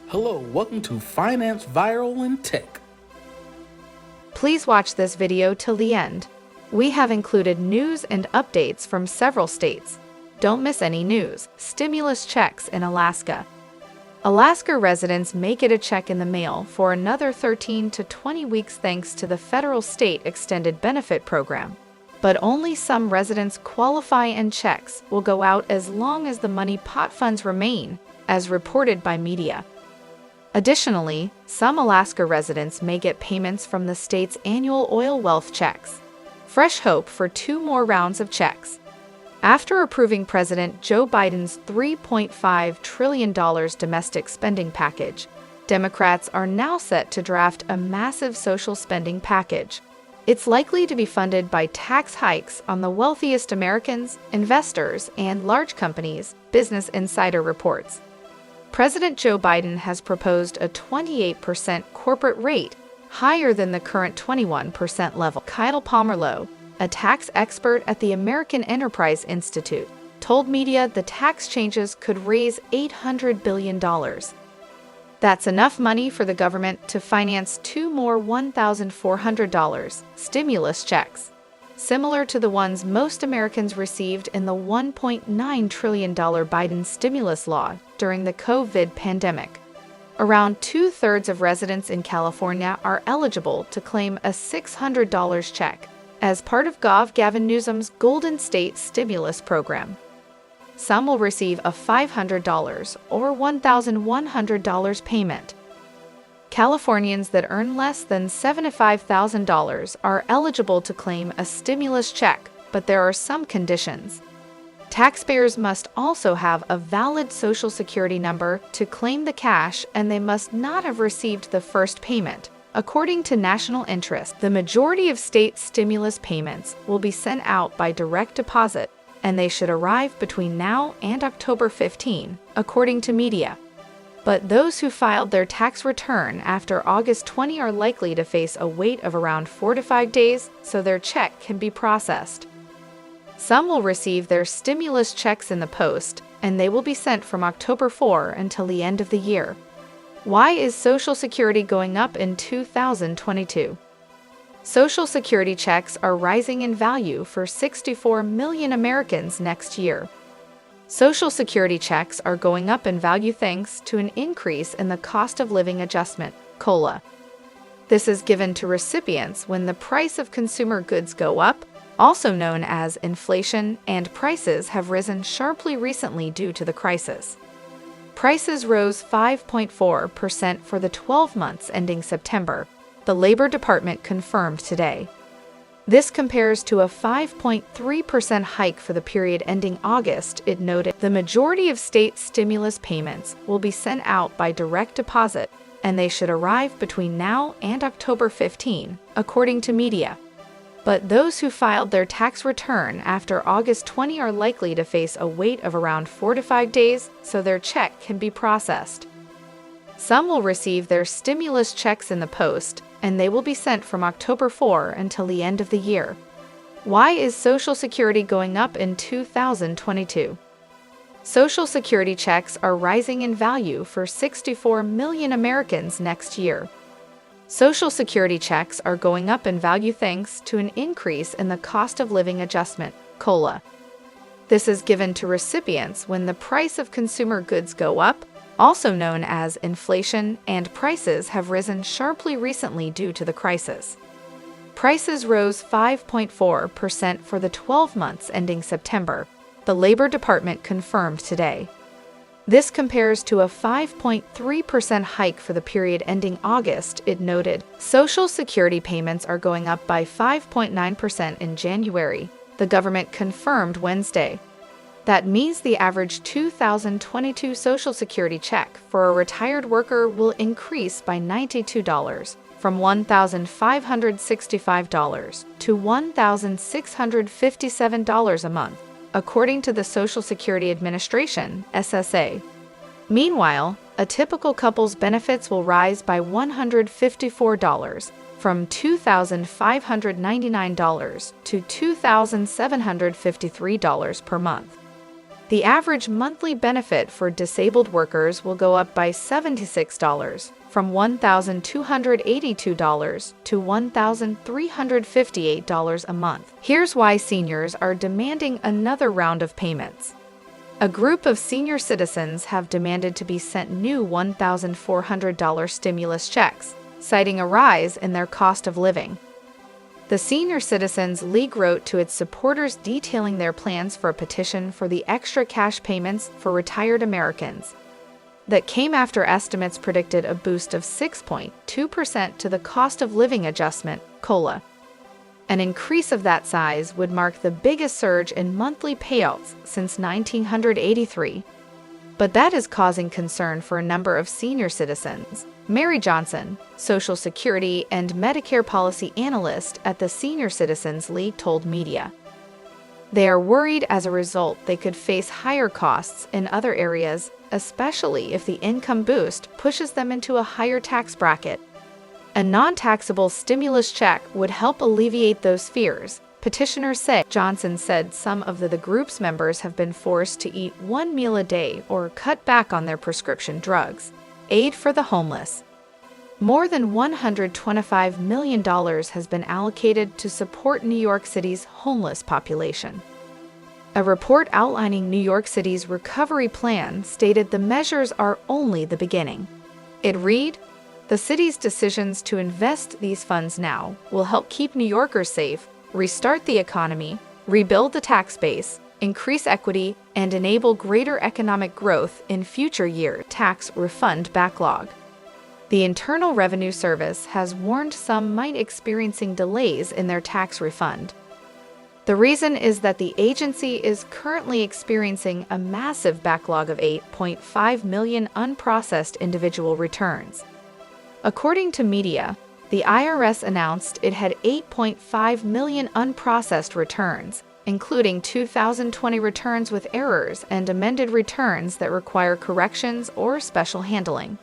Hello, welcome to Finance, Viral, and Tech. Please watch this video till the end. We have included news and updates from several states. Don't miss any news. Stimulus checks in Alaska. Alaska residents may get a check in the mail for another 13 to 20 weeks thanks to the federal state extended benefit program. But only some residents qualify and checks will go out as long as the money pot funds remain, as reported by media. Additionally, some Alaska residents may get payments from the state's annual oil wealth checks. Fresh hope for 2 more rounds of checks. After approving President Joe Biden's $3.5 trillion domestic spending package, Democrats are now set to draft a massive social spending package. It's likely to be funded by tax hikes on the wealthiest Americans, investors, and large companies, Business Insider reports. President Joe Biden has proposed a 28% corporate rate, higher than the current 21% level. Kyle Pomerleau, a tax expert at the American Enterprise Institute, told media the tax changes could raise $800 billion. That's enough money for the government to finance 2 more $1,400 stimulus checks, similar to the ones most Americans received in the $1.9 trillion Biden stimulus law during the COVID pandemic. Around 2/3 of residents in California are eligible to claim a $600 check as part of Gavin Newsom's Golden State stimulus program. Some will receive a $500 or $1,100 payment. Californians that earn less than $75,000 are eligible to claim a stimulus check, but there are some conditions. Taxpayers must also have a valid Social Security number to claim the cash, and they must not have received the first payment. According to National Interest, the majority of state stimulus payments will be sent out by direct deposit, and they should arrive between now and October 15, according to media. But those who filed their tax return after August 20 are likely to face a wait of around 4 to 5 days so their check can be processed. Some will receive their stimulus checks in the post, and they will be sent from October 4 until the end of the year. Why is Social Security going up in 2022? Social Security checks are rising in value for 64 million Americans next year. Social Security checks are going up in value thanks to an increase in the cost of living adjustment, COLA. This is given to recipients when the price of consumer goods go up, also known as inflation, and prices have risen sharply recently due to the crisis. Prices rose 5.4% for the 12 months ending September, the Labor Department confirmed today. This compares to a 5.3% hike for the period ending August, it noted. The majority of state stimulus payments will be sent out by direct deposit, and they should arrive between now and October 15, according to media. But those who filed their tax return after August 20 are likely to face a wait of around 4 to 5 days so their check can be processed. Some will receive their stimulus checks in the post, and they will be sent from October 4 until the end of the year. Why is Social Security going up in 2022? Social Security checks are rising in value for 64 million Americans next year. Social Security checks are going up in value thanks to an increase in the cost of living adjustment, COLA. This is given to recipients when the price of consumer goods go up, also known as inflation, and prices have risen sharply recently due to the crisis. Prices rose 5.4% for the 12 months ending September, the Labor Department confirmed today. This compares to a 5.3% hike for the period ending August, it noted. Social Security payments are going up by 5.9% in January, the government confirmed Wednesday. That means the average 2022 Social Security check for a retired worker will increase by $92, from $1,565 to $1,657 a month, according to the Social Security Administration, SSA. Meanwhile, a typical couple's benefits will rise by $154, from $2,599 to $2,753 per month. The average monthly benefit for disabled workers will go up by $76, from $1,282 to $1,358 a month. Here's why seniors are demanding another round of payments. A group of senior citizens have demanded to be sent new $1,400 stimulus checks, citing a rise in their cost of living. The Senior Citizens League wrote to its supporters detailing their plans for a petition for the extra cash payments for retired Americans that came after estimates predicted a boost of 6.2% to the cost of living adjustment, COLA. An increase of that size would mark the biggest surge in monthly payouts since 1983. But that is causing concern for a number of senior citizens. Mary Johnson, Social Security and Medicare policy analyst at the Senior Citizens League, told media. They are worried as a result they could face higher costs in other areas, especially if the income boost pushes them into a higher tax bracket. A non-taxable stimulus check would help alleviate those fears, petitioners say. Johnson said some of the group's members have been forced to eat one meal a day or cut back on their prescription drugs. Aid for the homeless. More than $125 million has been allocated to support New York City's homeless population. A report outlining New York City's recovery plan stated the measures are only the beginning. It read, "The city's decisions to invest these funds now will help keep New Yorkers safe, restart the economy, rebuild the tax base, increase equity, and enable greater economic growth in future years." Tax refund backlog. The Internal Revenue Service has warned some might experiencing delays in their tax refund. The reason is that the agency is currently experiencing a massive backlog of 8.5 million unprocessed individual returns. According to media, the IRS announced it had 8.5 million unprocessed returns, including 2020 returns with errors and amended returns that require corrections or special handling.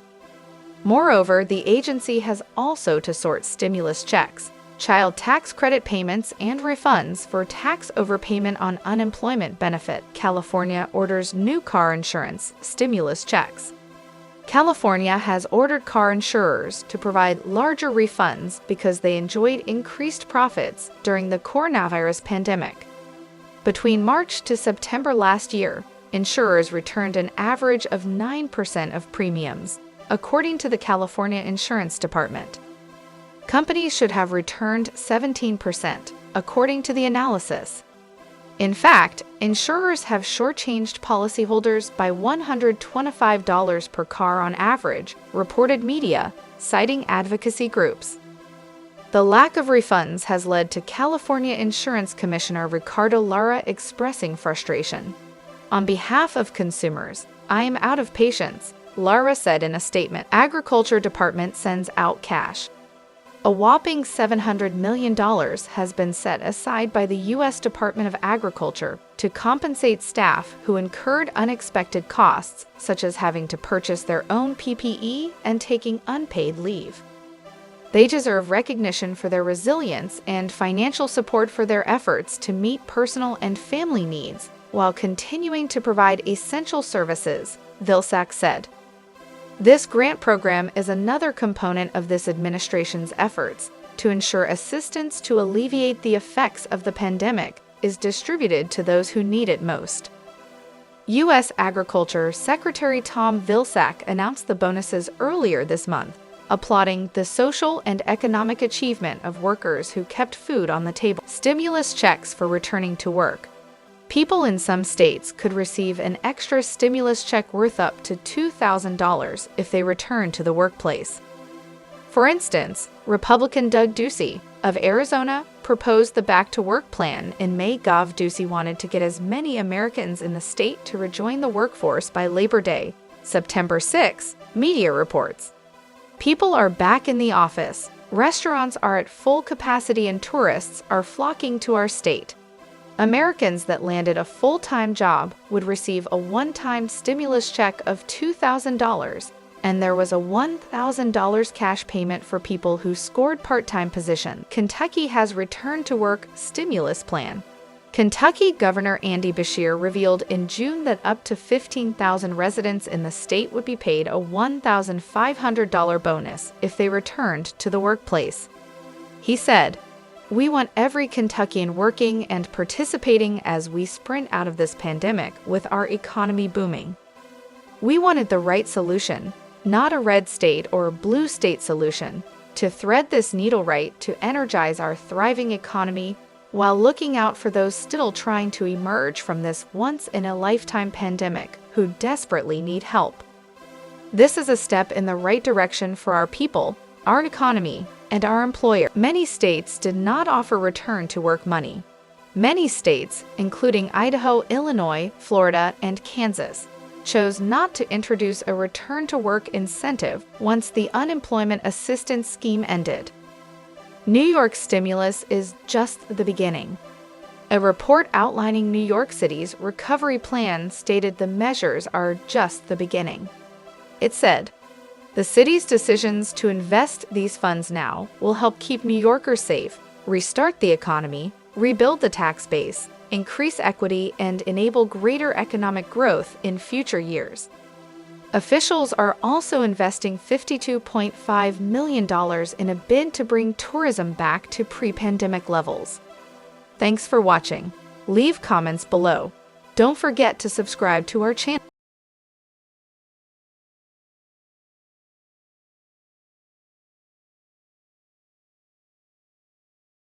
Moreover, the agency has also to sort stimulus checks, child tax credit payments, and refunds for tax overpayment on unemployment benefit. California orders new car insurance stimulus checks. California has ordered car insurers to provide larger refunds because they enjoyed increased profits during the coronavirus pandemic. Between March to September last year, insurers returned an average of 9% of premiums, according to the California Insurance Department. Companies should have returned 17%, according to the analysis. In fact, insurers have shortchanged policyholders by $125 per car on average, reported media, citing advocacy groups. The lack of refunds has led to California Insurance Commissioner Ricardo Lara expressing frustration. "On behalf of consumers, I am out of patience," Lara said in a statement. Agriculture Department sends out cash. A whopping $700 million has been set aside by the U.S. Department of Agriculture to compensate staff who incurred unexpected costs, such as having to purchase their own PPE and taking unpaid leave. They deserve recognition for their resilience and financial support for their efforts to meet personal and family needs while continuing to provide essential services, Vilsack said. This grant program is another component of this administration's efforts to ensure assistance to alleviate the effects of the pandemic is distributed to those who need it most. U.S. Agriculture Secretary Tom Vilsack announced the bonuses earlier this month, applauding the social and economic achievement of workers who kept food on the table. Stimulus checks for returning to work. People in some states could receive an extra stimulus check worth up to $2,000 if they return to the workplace. For instance, Republican Doug Ducey of Arizona proposed the Back to Work plan in May. Gov. Ducey wanted to get as many Americans in the state to rejoin the workforce by Labor Day, September 6, media reports. People are back in the office, restaurants are at full capacity, and tourists are flocking to our state. Americans that landed a full-time job would receive a one-time stimulus check of $2,000, and there was a $1,000 cash payment for people who scored part-time positions. Kentucky has returned to work stimulus plan. Kentucky Governor Andy Beshear revealed in June that up to 15,000 residents in the state would be paid a $1,500 bonus if they returned to the workplace. He said, "We want every Kentuckian working and participating as we sprint out of this pandemic with our economy booming. We wanted the right solution, not a red state or blue state solution, to thread this needle right to energize our thriving economy while looking out for those still trying to emerge from this once-in-a-lifetime pandemic who desperately need help. This is a step in the right direction for our people, our economy, and our employer." Many states did not offer return-to-work money. Many states, including Idaho, Illinois, Florida, and Kansas, chose not to introduce a return-to-work incentive once the unemployment assistance scheme ended. New York's stimulus is just the beginning. A report outlining New York City's recovery plan stated the measures are just the beginning. It said, "The city's decisions to invest these funds now will help keep New Yorkers safe, restart the economy, rebuild the tax base, increase equity, and enable greater economic growth in future years." Officials are also investing $52.5 million in a bid to bring tourism back to pre-pandemic levels. Thanks for watching. Leave comments below. Don't forget to subscribe to our channel.